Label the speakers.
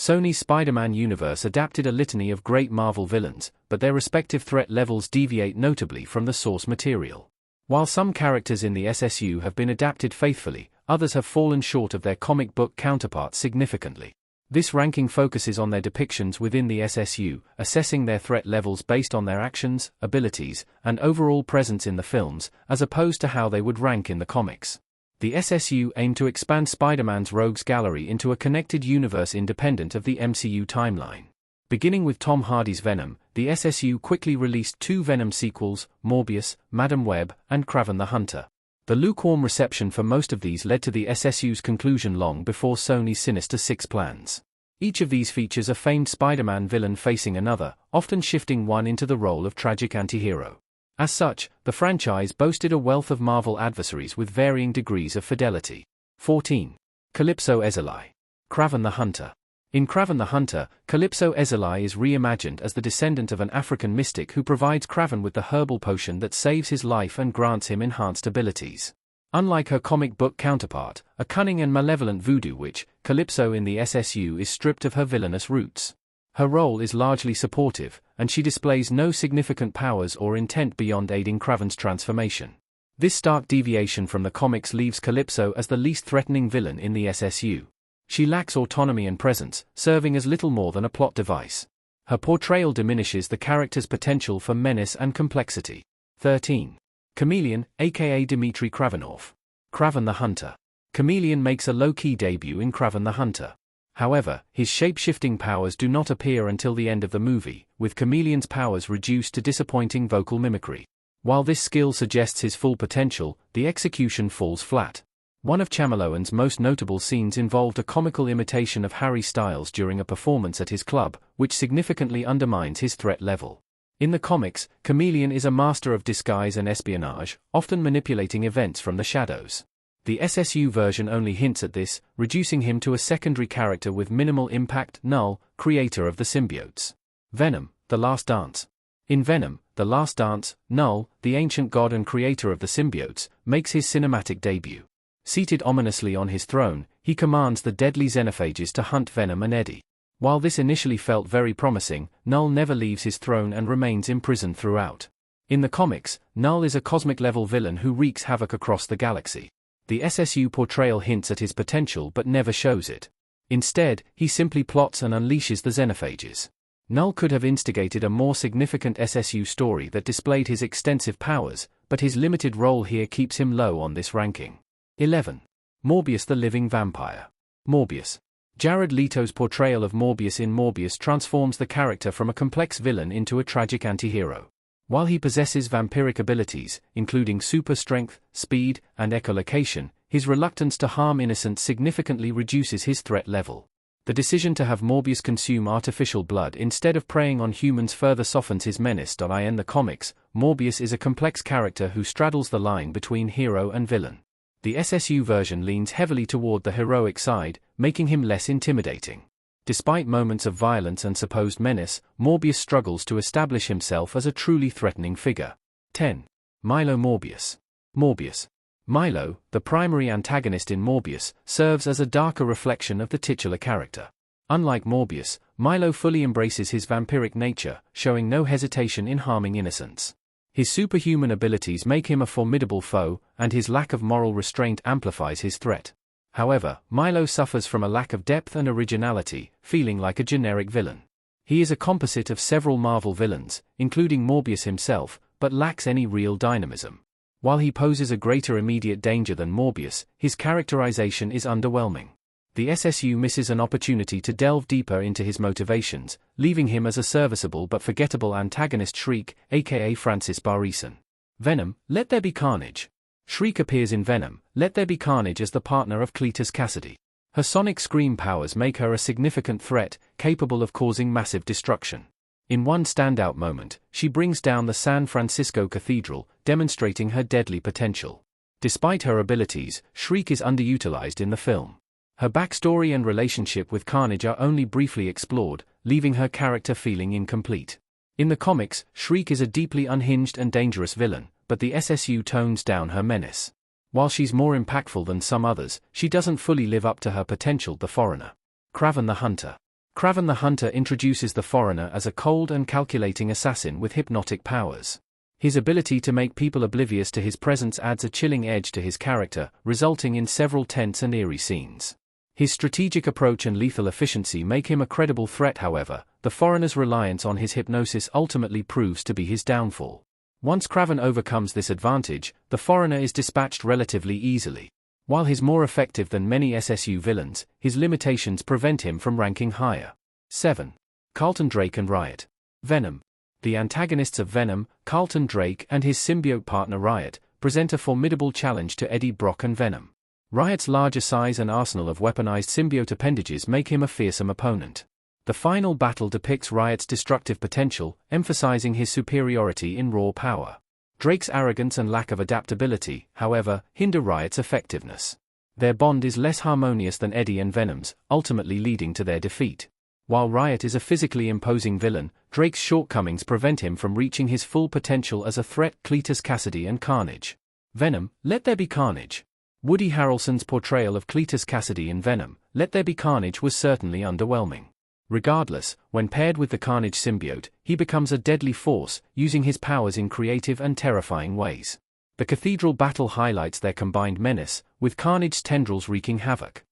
Speaker 1: Sony's Spider-Man universe adapted a litany of great Marvel villains, but their respective threat levels deviate notably from the source material. While some characters in the SSU have been adapted faithfully, others have fallen short of their comic book counterparts significantly. This ranking focuses on their depictions within the SSU, assessing their threat levels based on their actions, abilities, and overall presence in the films, as opposed to how they would rank in the comics. The SSU aimed to expand Spider-Man's rogues gallery into a connected universe independent of the MCU timeline. Beginning with Tom Hardy's Venom, the SSU quickly released 2 Venom sequels, Morbius, Madam Web, and Kraven the Hunter. The lukewarm reception for most of these led to the SSU's conclusion long before Sony's Sinister Six plans. Each of these features a famed Spider-Man villain facing another, often shifting one into the role of tragic anti-hero. As such, the franchise boasted a wealth of Marvel adversaries with varying degrees of fidelity. 14. Calypso Ezeli. Kraven the Hunter. In Kraven the Hunter, Calypso Ezeli is reimagined as the descendant of an African mystic who provides Kraven with the herbal potion that saves his life and grants him enhanced abilities. Unlike her comic book counterpart, a cunning and malevolent voodoo witch, Calypso in the SSU is stripped of her villainous roots. Her role is largely supportive, and she displays no significant powers or intent beyond aiding Kraven's transformation. This stark deviation from the comics leaves Calypso as the least threatening villain in the SSU. She lacks autonomy and presence, serving as little more than a plot device. Her portrayal diminishes the character's potential for menace and complexity. 13. Chameleon, aka Dmitry Kravenov. Kraven the Hunter. Chameleon makes a low-key debut in Kraven the Hunter. However, his shape-shifting powers do not appear until the end of the movie, with Chameleon's powers reduced to disappointing vocal mimicry. While this skill suggests his full potential, the execution falls flat. One of Chameleon's most notable scenes involved a comical imitation of Harry Styles during a performance at his club, which significantly undermines his threat level. In the comics, Chameleon is a master of disguise and espionage, often manipulating events from the shadows. The SSU version only hints at this, reducing him to a secondary character with minimal impact. Null, creator of the symbiotes. Venom, The Last Dance. In Venom, The Last Dance, Null, the ancient god and creator of the symbiotes, makes his cinematic debut. Seated ominously on his throne, he commands the deadly xenophages to hunt Venom and Eddie. While this initially felt very promising, Null never leaves his throne and remains imprisoned throughout. In the comics, Null is a cosmic-level villain who wreaks havoc across the galaxy. The SSU portrayal hints at his potential but never shows it. Instead, he simply plots and unleashes the xenophages. Null could have instigated a more significant SSU story that displayed his extensive powers, but his limited role here keeps him low on this ranking. 11. Morbius the Living Vampire. Morbius. Jared Leto's portrayal of Morbius in Morbius transforms the character from a complex villain into a tragic anti-hero. While he possesses vampiric abilities, including super strength, speed, and echolocation, his reluctance to harm innocents significantly reduces his threat level. The decision to have Morbius consume artificial blood instead of preying on humans further softens his menace. In the comics, Morbius is a complex character who straddles the line between hero and villain. The SSU version leans heavily toward the heroic side, making him less intimidating. Despite moments of violence and supposed menace, Morbius struggles to establish himself as a truly threatening figure. 10. Milo Morbius. Morbius. Milo, the primary antagonist in Morbius, serves as a darker reflection of the titular character. Unlike Morbius, Milo fully embraces his vampiric nature, showing no hesitation in harming innocents. His superhuman abilities make him a formidable foe, and his lack of moral restraint amplifies his threat. However, Milo suffers from a lack of depth and originality, feeling like a generic villain. He is a composite of several Marvel villains, including Morbius himself, but lacks any real dynamism. While he poses a greater immediate danger than Morbius, his characterization is underwhelming. The SSU misses an opportunity to delve deeper into his motivations, leaving him as a serviceable but forgettable antagonist. Shriek, aka Francis Barrison. Venom, Let There Be Carnage. Shriek appears in Venom, Let There Be Carnage as the partner of Cletus Cassidy. Her sonic scream powers make her a significant threat, capable of causing massive destruction. In one standout moment, she brings down the San Francisco Cathedral, demonstrating her deadly potential. Despite her abilities, Shriek is underutilized in the film. Her backstory and relationship with Carnage are only briefly explored, leaving her character feeling incomplete. In the comics, Shriek is a deeply unhinged and dangerous villain, but the SSU tones down her menace. While she's more impactful than some others, she doesn't fully live up to her potential. The Foreigner. Kraven the Hunter. Kraven the Hunter introduces the foreigner as a cold and calculating assassin with hypnotic powers. His ability to make people oblivious to his presence adds a chilling edge to his character, resulting in several tense and eerie scenes. His strategic approach and lethal efficiency make him a credible threat. However, the foreigner's reliance on his hypnosis ultimately proves to be his downfall. Once Kraven overcomes this advantage, the foreigner is dispatched relatively easily. While he's more effective than many SSU villains, his limitations prevent him from ranking higher. 7. Carlton Drake and Riot. Venom. The antagonists of Venom, Carlton Drake and his symbiote partner Riot, present a formidable challenge to Eddie Brock and Venom. Riot's larger size and arsenal of weaponized symbiote appendages make him a fearsome opponent. The final battle depicts Riot's destructive potential, emphasizing his superiority in raw power. Drake's arrogance and lack of adaptability, however, hinder Riot's effectiveness. Their bond is less harmonious than Eddie and Venom's, ultimately leading to their defeat. While Riot is a physically imposing villain, Drake's shortcomings prevent him from reaching his full potential as a threat. Cletus Cassidy and Carnage. Venom, Let There Be Carnage. Woody Harrelson's portrayal of Cletus Cassidy in Venom, Let There Be Carnage was certainly underwhelming. Regardless, when paired with the Carnage symbiote, he becomes a deadly force, using his powers in creative and terrifying ways. The Cathedral battle highlights their combined menace, with Carnage's tendrils wreaking havoc.